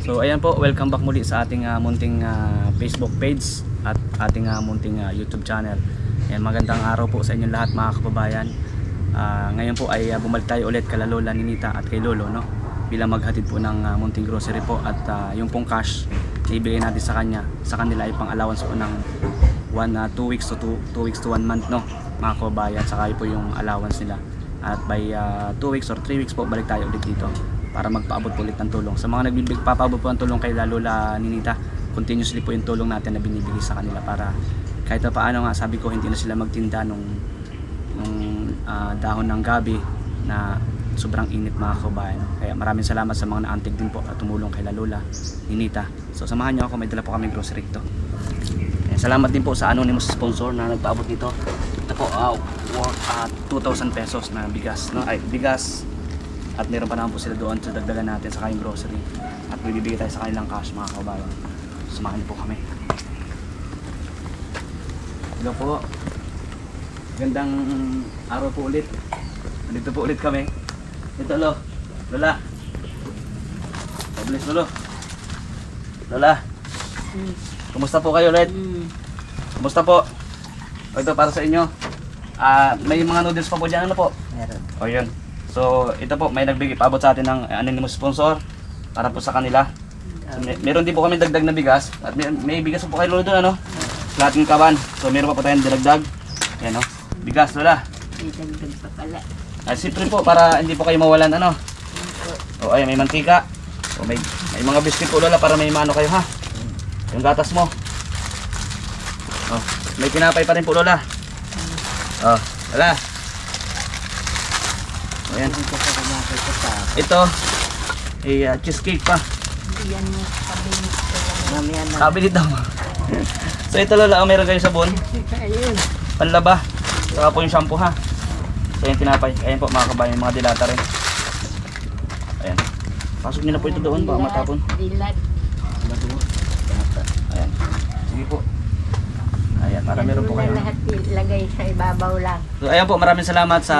So ayan po, welcome back muli sa ating munting Facebook page at ating munting YouTube channel. Ayan, magandang araw po sa inyong lahat mga kababayan. Ngayon po ay bumalik tayo ulit kay Lola Ninita at kay Lolo, no? Bilang maghatid po ng munting grocery po at yung pong cash ibigay natin sa kanila ay pang allowance po ng 2 weeks to 1 month, no mga kababayan. Saka po yung allowance nila at by 2 weeks or 3 weeks po balik tayo ulit dito para magpaabot po ulit ng tulong sa mga nagpapaabot po ng tulong kay Lola Ninita. Continuously po yung tulong natin na binibigay sa kanila para kahit pa paano nga, sabi ko, hindi na sila magtinda nung dahon ng gabi na sobrang init mga kababayan. Kaya maraming salamat sa mga naantig din po at tumulong kay Lola Ninita. So samahan niyo ako, may dala po kami grocery ito. Salamat din po sa anonymous sponsor na nagpaabot dito. Ito po worth 2,000 pesos na bigas, no? Ay, bigas. At meron pa naman po sila doon sa dagdagan natin sa kayong grocery. At bibigay tayo sa kanilang cash mga kababayan. Samahan niyo po kami. Hello po. Gandang araw po ulit. Nandito po ulit kami. Ito Lola. God bless Lolo. Lola. Kumusta po kayo ulit? Kumusta po? O, ito para sa inyo. May mga noodles pa po dyan, ano po? Meron. O yun. So ito po, may nagbigay paabot sa atin ng anonymous sponsor para po sa kanila. Meron din po kami dagdag na bigas. At may bigas po kay Lolo doon, ano? Lahat ng kaban. So meron pa po tayong dinagdag. Ayan, no? Bigas, Lola. Dagdag pa pala. Siyempre po, para hindi po kayo mawalan, ano? O ayan, may mantika. O may mga biscuit po, Lola, para may mano kayo, ha? Yung gatas mo. O, may tinapay pa rin po, Lola. O, Lola. Ayan. Ito, cheesecake pa. Yan yung kabilit ko lang. Mamaya na. Kabilit daw. So ito, Lola, meron kayo sabon. Ayun. Panlaba. Saka po yung shampoo, ha. So yung tinapay. Ayan po mga kabayan, mga dilata rin. Ayan. Pasok nyo na po ito doon, baka matapon. Dilat. Ayan. Sige po. Ayan, para meron po kayo. Lahat ilagay sa ibabaw lang. So ayan po, maraming salamat sa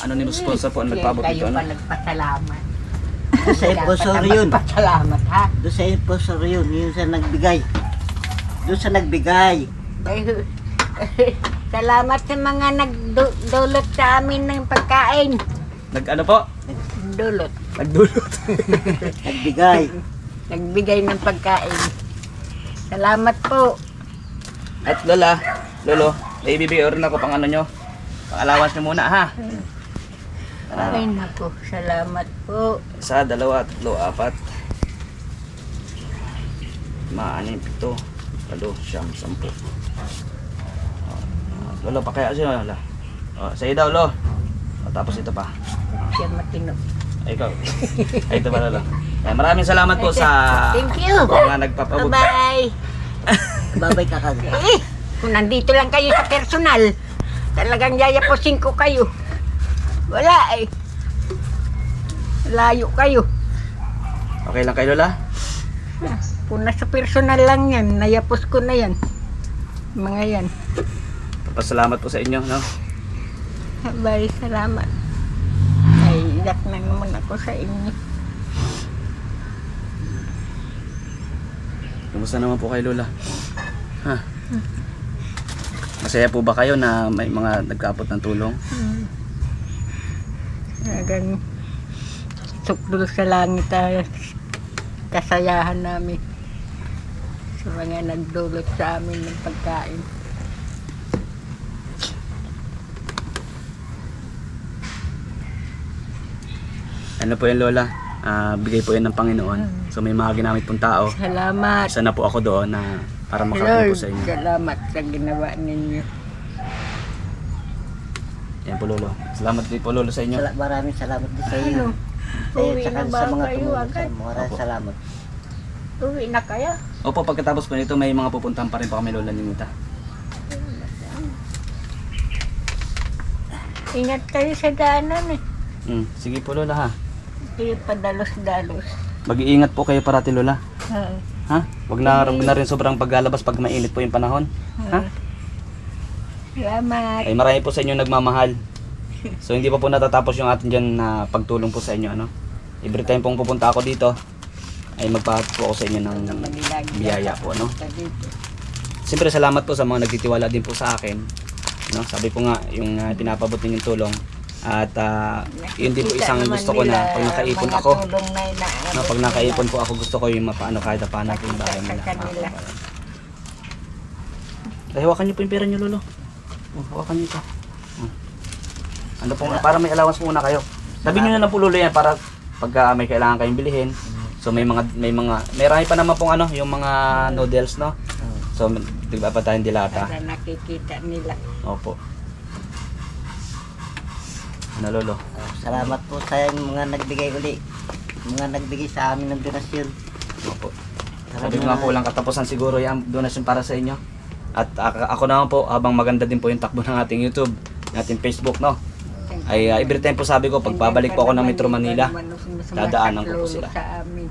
anonymous sponsor po ang nagpaabot dito. Kayo pa Ano? nagpasalamat. Doon sa sponsor yun. Nagpasalamat, ha? Doon sa sponsor yun. Yun sa nagbigay. Doon sa nagbigay. Salamat sa mga nagdulot sa amin ng pagkain. Nag-ano po? Dulot. Nagdulot. Nagbigay. Nagbigay ng pagkain. Salamat po. At Lola, Lolo, may ibibigay rin ako pang ano nyo. Pang allowance nyo muna, ha? Ay naku, salamat po. 1, 2, 3, 4, 5, 6, 7, 8, 9, 10. Lolo, pakaya siya, Lola. Sa'yo daw, Lo. Tapos ito pa. Siya matino. Ay, ikaw. Ay, ito pa, Lolo. Maraming salamat po sa Thank you. mga nagpapabot. Bye-bye. Babay ka kag. Kung nandito lang kayo sa personal, talagang yayapusin ko kayo. Wala eh. Layo kayo. Okay lang kayo, Lola? Kung nasa personal lang yan, nayapos ko na yan. Mga yan. Pasalamat po sa inyo, no? Bye, salamat. Ay, iyak na naman ako sa inyo. Kumusta naman po kayo, Lola? Ha? Masaya po ba kayo na may mga nagkaabot ng tulong? Talagang sukdol sa langit tayo. Kasayahan namin. Sa mga nagdulot sa amin ng pagkain. Ano po yan, Lola? Bigay po yan ng Panginoon. So may mga ginamit pong tao. Salamat. Isa na po ako doon na para makatulong po Lord, sa inyo. salamat sa ginawa ninyo. Yan po, Lolo. Salamat din po, Lolo, sa inyo. Maraming salamat din sa inyo. Ano? Uwi na ba Sa mga kayo tumulong sa agad? maraming salamat. Uwi na kaya? Opo, pagkatapos po nito, may mga pupuntahan pa rin po kami, Lola Ninita. Ingat kayo sa daanan eh. Sige po, Lola, ha? Hindi padalos-dalos. Mag-iingat po kayo parati, Lola. Oo. Ha? Wag na rin sobrang paglalabas pag mainit po yung panahon. Ha? Salamat. Ay marami po sa inyo nagmamahal. So hindi pa po natatapos yung atin dyan na pagtulong po sa inyo, ano? Every time pong pupunta ako dito, ay magpahabot po ako sa inyo ng Manilagi. biyaya po, no? Dito. Siyempre salamat po sa mga nagtitiwala din po sa akin, no? Sabi ko nga yung pinapabot ninyong tulong at yun din po Nakikita isang naman gusto ko na nila pag nakaipon mga ako, tulong na inaabot no, pag nila. nakaipon po ako gusto ko yung mapaano kahit pa natin yung bahay Nakita nila. sa kanila. Dahil hawakan niyo po yung pera niyo, lolo. Hawakan niyo ito. Ano po, para may allowance muna kayo. Sabi niyo na lang po, lolo, yan para pagka may kailangan kayong bilhin. So may marami pa naman pong ano, yung mga noodles, no? So diba pa tayong dilata. Para nakikita nila. Opo. Ano, lolo? Salamat po sa mga nagbigay uli. Mga nagbigay sa amin ng donasyon. Opo. Sabi ko nga po lang katapusan siguro yung donasyon para sa inyo. At ako naman po, habang maganda din po yung takbo ng ating YouTube, ating Facebook, no? Ay every time po sabi ko, pag babalik po ako ng Metro Manila, dadaanan ko po sila. Sa amin.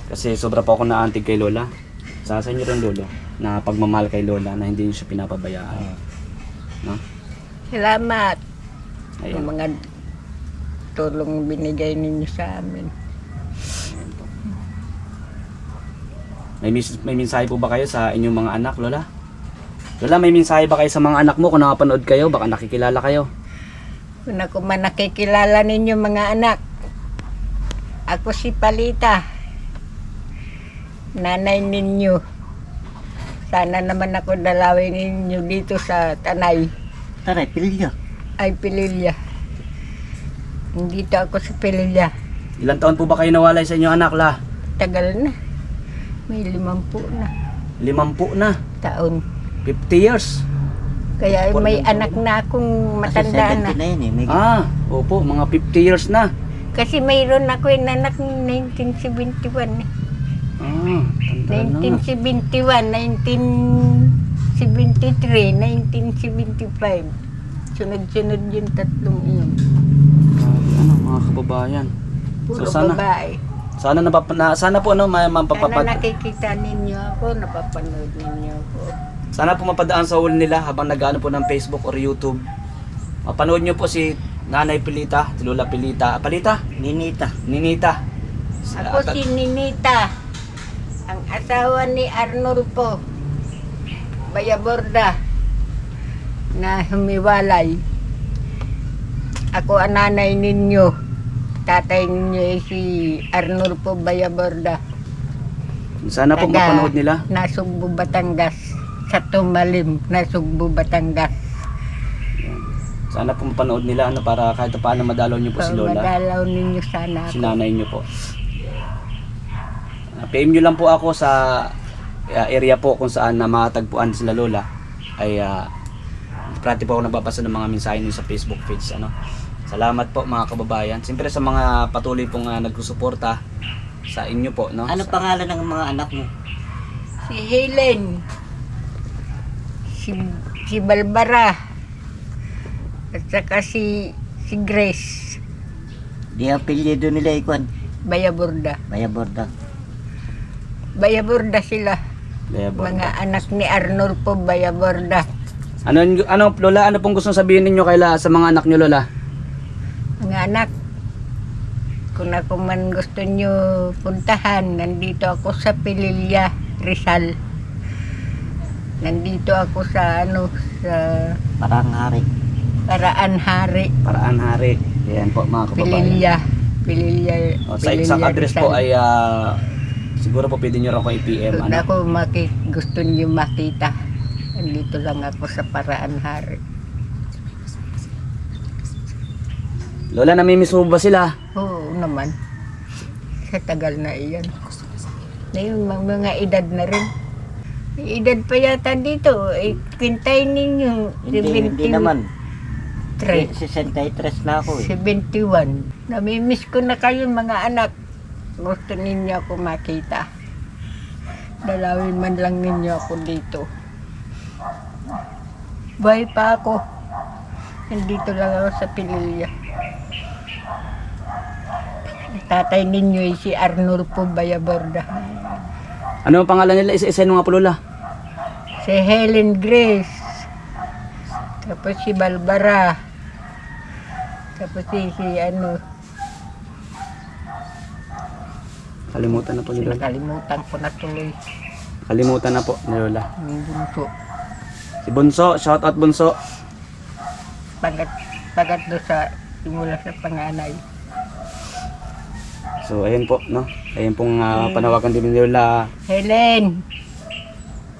Kasi sobra po ako naantig kay Lola. Sa inyo rin, lolo, na pagmamahal kay Lola na hindi niyo siya pinapabayaan. No? Salamat. Ayan. Yung mga tulong binigay ninyo sa amin. May mensahe po ba kayo sa inyong mga anak, Lola? Lola, may mensahe ba kayo sa mga anak mo kung nakapanood kayo? Baka nakikilala kayo. Kung ako man nakikilala ninyo mga anak, ako si Palita, nanay ninyo. Sana naman ako dalawin ninyo dito sa Tanay, Taray, pilya. ay Pililya. Dito ako sa Pililya. Ilang taon po ba kayo nawalay sa inyong anak, La? Tagal na. May 50 na 50 na. taon. 50 years. Kaya may anak na akong matanda na. Kasi 70 na yun eh. May Opo, mga 50 years na. Kasi mayroon ako yung anak ng 1971 eh. Tanda na. 1971, 1973, 1975. Sunod-sunod yung tatlong iyon. Ano, mga kababayan. Puro So, sana- babae. Sana po ano, Sana mapapapad. nakikita ninyo ako, napapanood ninyo ako. Sana po mapadaan sa ulo nila habang nag-ano po ng Facebook or YouTube. Mapanood nyo po si Nanay Pilita, si Lola Pilita. Palita? Ninita. Ninita. Ako si Ninita, ang asawa ni Arnulfo Bayaborda na humiwalay. Ako ang nanay ninyo. Tatay ninyo ay si Arnulfo Bayaborda. Sana po mapanood nila. Nasugbo, Batangas. Sa Tumalim, Nasugbo, Batangas. Sana po mapanood nila ano, para kahit paano madalaw nyo po si Lola. Madalaw ninyo sana Si ako. nanay nyo po. PM nyo lang po ako sa area po kung saan na matagpuan sila Lola. Ay prati po ako nagbabasa ng mga mensahe nyo sa Facebook page. Ano. Salamat po mga kababayan. Siyempre sa mga patuloy pong nagsusuporta sa inyo po. No? Ano pangalan ng mga anak mo? Si Helen. Si Barbara. At saka si Grace. Di ang pilyedo nila ikuan. Bayaborda. Bayaborda. Bayaborda sila. Bayaborda. Mga anak ni Arnulfo Bayaborda. Ano Lola, ano pong gusto sabihin ninyo sa mga anak nyo Lola? Mga anak, kung ako man gusto nyo puntahan, nandito ako sa Pililya, Rizal. Nandito ako sa sa Parang hari. Paraan Hari, Paraan Hari. Ayan po mga kababayan. Pililya. Sa exact address po ay siguro po pwede nyo rin ako i-PM. Kung Ano? ako gusto nyo makita, nandito lang ako sa Paraan Hari. Lola, namimiss mo ba sila? Oo naman. Sa tagal na iyan. Na yung mga edad na rin. May edad pa yata dito. Quintay ninyo. Hindi naman. 3. 63 na ako eh. 71. Namimiss ko na kayo mga anak. Gusto ninyo ako makita. Dalawin man lang ninyo ako dito. Buhay pa ako. Nandito lang ako sa Pililya. Tatay ninyo ay si Arnulfo Bayaborda. Ano ang pangalan nila? Isa-isa nung nga po Lola. Si Helen Grace. Tapos si Barbara. Tapos si Kalimutan na po ni Lola. Nakalimutan ko na tuloy. Kalimutan na po ni Lola. Yung bunso. Si Bunso, shout out Bunso. Pagat doon sa simula sa panganay. So ayun po, no. Ayun pong panawagan din ni Lola. Helen,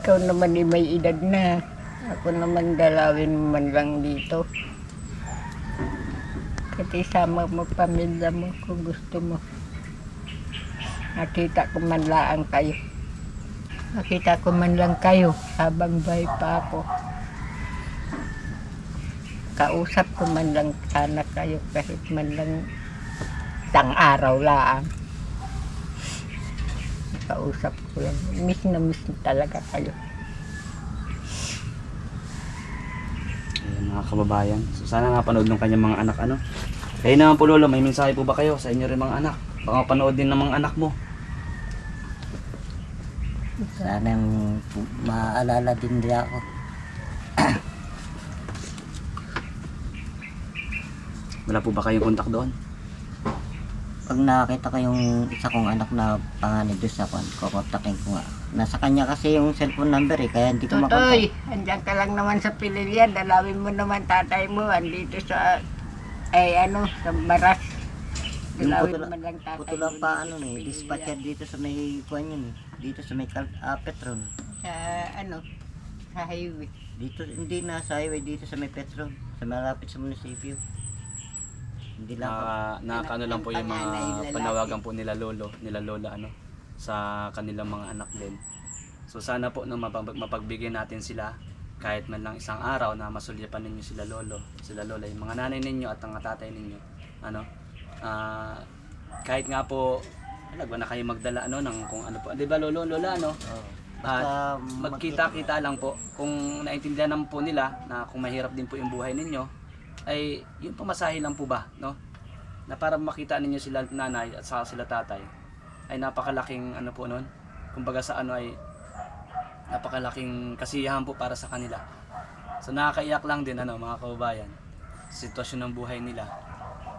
ikaw naman may edad na. Ako naman dalawin mo man lang dito. Kasi sama mo pamilya mo kung gusto mo. Nakita ko man lang kayo. Nakita ko man lang kayo habang buhay pa ako. Kausap ko man lang sana kayo kahit man lang isang araw lang. Kausap ko yan. Miss na talaga kayo. Ayan, mga kababayan. So sana napanood ng kanyang mga anak, ano. Kayo naman po Lolo, may mensahe po ba kayo sa inyo rin mga anak? Baka mapanood din ng mga anak mo. Sanang maalala din nila ako. Wala po ba kayong kontak doon? Pag nakakita ko yung isa kong anak na panganay doon sa kwan, kukontakin ko nga. Nasa kanya kasi yung cellphone number eh, kaya hindi ko Totoy, makontak. andyan ka lang naman sa Pililya. Dalawin mo naman tatay mo. Andito sa, sa Baras. Yung Dalawin putula- mo lang tatay Putulang mo pa dito sa Pililya. dispatcher dito sa may kwan yun eh. Dito sa may Petron. Sa sa highway. Dito, hindi na sa highway, dito sa may Petron. Sa malapit sa munisipyo. Hindi lang ako. Nakakano lang po yung mga Panganay, lalaki. panawagan po nila Lolo, nila Lola, ano, sa kanilang mga anak din. So sana po no, mapagbigyan natin sila kahit man lang isang araw na masulyapan ninyo sila Lolo, sila Lola, yung mga nanay ninyo at ang tatay ninyo. Ano, kahit nga po wag na kayo magdala ano ng kung ano po, 'di ba Lolo, Lola, ano? Oo. At Basta magkita-kita lang po kung naintindihan naman po nila na kung mahirap din po yung buhay ninyo ay yung pamasahe lang po ba, no? Na para makita ninyo sila nanay at saka sila tatay ay napakalaking ano po noon. Kumbaga sa ano ay napakalaking kasiyahan po para sa kanila. So nakakaiyak lang din ano mga kababayan, sitwasyon ng buhay nila.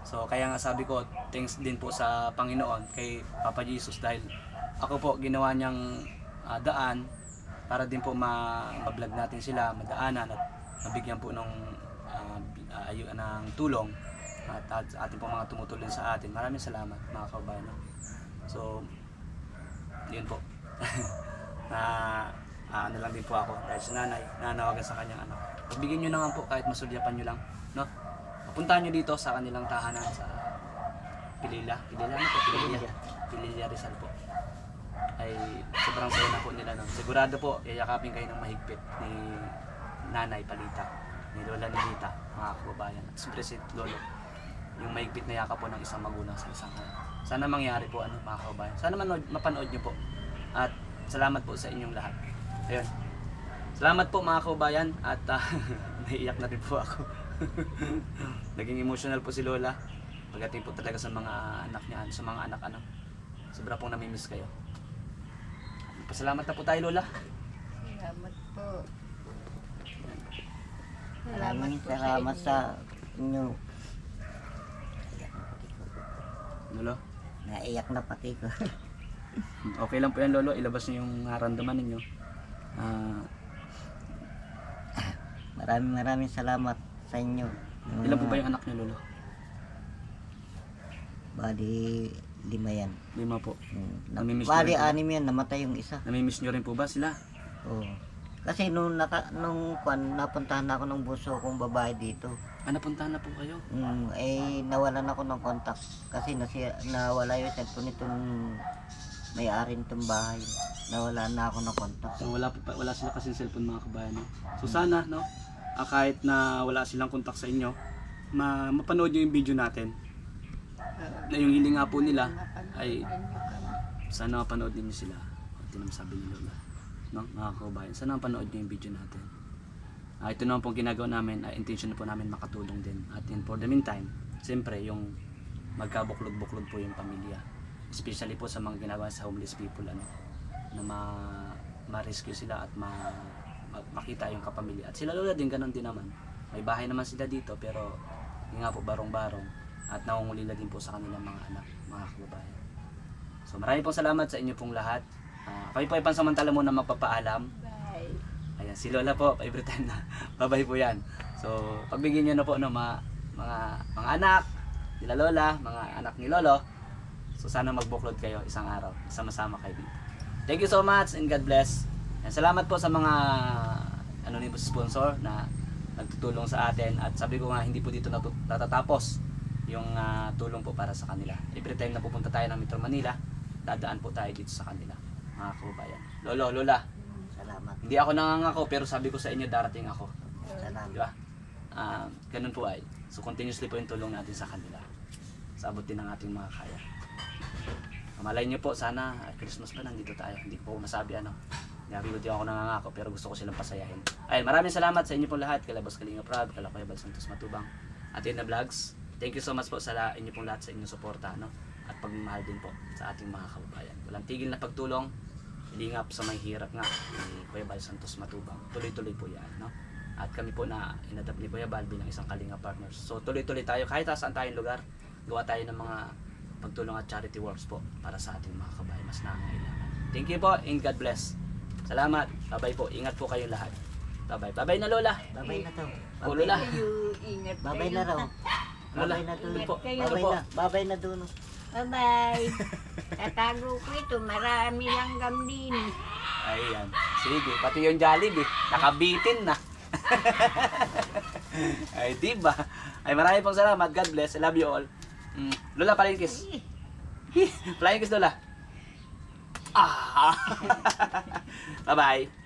So kaya nga sabi ko, thanks din po sa Panginoon kay Papa Jesus dahil ako po ginawa niyang daan para din po ma-vlog natin sila, madaanan at mabigyan po ng ng tulong at ating po mga tumutulong sa atin. Maraming salamat mga kababayan. So yun po. Ano lang din po ako dahil si nanay nanawagan sa kanyang anak. Pagbigyan nyo naman po kahit masulyapan nyo lang, no? Puntahan nyo dito sa kanilang tahanan sa Pililya Pililya Rizal po. Ay sobrang saya na po nila, no? Sigurado po yayakapin kayo ng mahigpit ni Nanay Palita, ni Lola Ninita, mga kababayan. At siyempre si Lolo, yung mahigpit na yakap po ng isang magulang sa isang anak. Sana mangyari po ano mga kababayan. Sana mapanood nyo po. At salamat po sa inyong lahat. Ayun. Salamat po mga kababayan at naiiyak na rin po ako. Naging emotional po si Lola. Pagdating po talaga sa mga anak niya, sa mga anak-anak. Sobra pong namimiss kayo. Pasalamat na po tayo Lola. Salamat po. maraming salamat sa inyo. Lolo. Naiyak na pati ko. Okay lang po yan Lolo, ilabas niyo yung naramdaman ninyo. Maraming salamat sa inyo. Ilan po ba yung anak niyo Lolo? Bali, 5 yan. 5 po. Namimiss Bali, niyo rin po 6 yan. Namatay yung isa. Namimiss niyo rin po ba sila? Oo. Kasi nung napuntahan ako ng bunso kong babae dito. Napuntahan na po kayo? Nawalan ako ng contact. Kasi nawala yung cellphone nitong may-ari nitong bahay. Nawala na ako ng contact. So wala sila kasi cellphone mga kabayan. No? So sana no, kahit na wala silang kontak sa inyo, mapanood niyo yung video natin. Na yung hiling nga po nila ay sana mapanood niyo sila. Ito naman sabi ni Lola. No, mga kabayan, sana mapanood niyo yung video natin. Ito naman pong ginagawa namin, intention na po namin makatulong din. At for the meantime, siyempre yung magkabuklod-buklod po yung pamilya. Especially po sa mga ginagawa sa homeless people, ano, na ma-rescue sila at makita yung kapamilya. At sila Lola din, ganun din naman. May bahay naman sila dito, pero yung nga po barong-barong at nangungulila din po sa kanilang mga anak, mga kababayan. So So maraming pong salamat sa inyo pong lahat. Kami po ay pansamantala muna magpapaalam. Bye. Ayan, si Lola po, every time na babay po yan. So, pagbigyan nyo na po ng mga anak, nila Lola, mga anak ni Lolo. So, sana magbuklod kayo isang araw. Sama-sama kayo dito. Thank you so much and God bless. And salamat po sa mga anonymous sponsor na nagtutulong sa atin. At sabi ko nga, hindi po dito natatapos yung tulong po para sa kanila. Every time na pupunta tayo ng Metro Manila, dadaan po tayo dito sa kanila, mga kababayan. Lolo, Lola, Salamat. hindi ako nangangako pero sabi ko sa inyo darating ako. Salamat. Di ba? Ganun po ay. So continuously po yung tulong natin sa kanila. Sa abot din ng ating mga kaya. Malay nyo po, sana Christmas pa nandito tayo. Hindi ko po masabi ano. Hindi ako nangangako pero gusto ko silang pasayahin. Ayun, maraming salamat sa inyo po lahat. Kala Boss Kalinga Prab, kala Kuya Bal Santos Matubang, at Ina Vlogs. Thank you so much po sa inyo pong lahat sa inyong suporta, no? At pagmamahal din po sa ating mga kababayan. Walang tigil na pagtulong. Hilingap sa may hirap nga ni Kuya Bal Santos Matubang. Tuloy-tuloy po yan, no? At kami po na inadapt ni Kuya Bal bilang isang Kalinga partners. So tuloy-tuloy tayo kahit saan tayong lugar. Gawa tayo ng mga pagtulong at charity works po para sa ating mga kababayan mas nangangailangan. Thank you po and God bless. Salamat. Bye-bye po. Ingat po kayong lahat. Bye-bye. Bye-bye na Lola. Babay na to. O Lola. Kayo, ingat Babay kayo. na raw. Lola. Babay na to. Ingat kayo. Babay na. Babay na doon. Bye-bye. Tatago ko ito. Marami langgam din. Ayan. Sige. Pati yung Jollibee. Nakabitin na. Ay, diba? Ay, marami pong salamat. God bless. I love you all. Lola, flying kiss. Flying kiss, Lola. Bye-bye.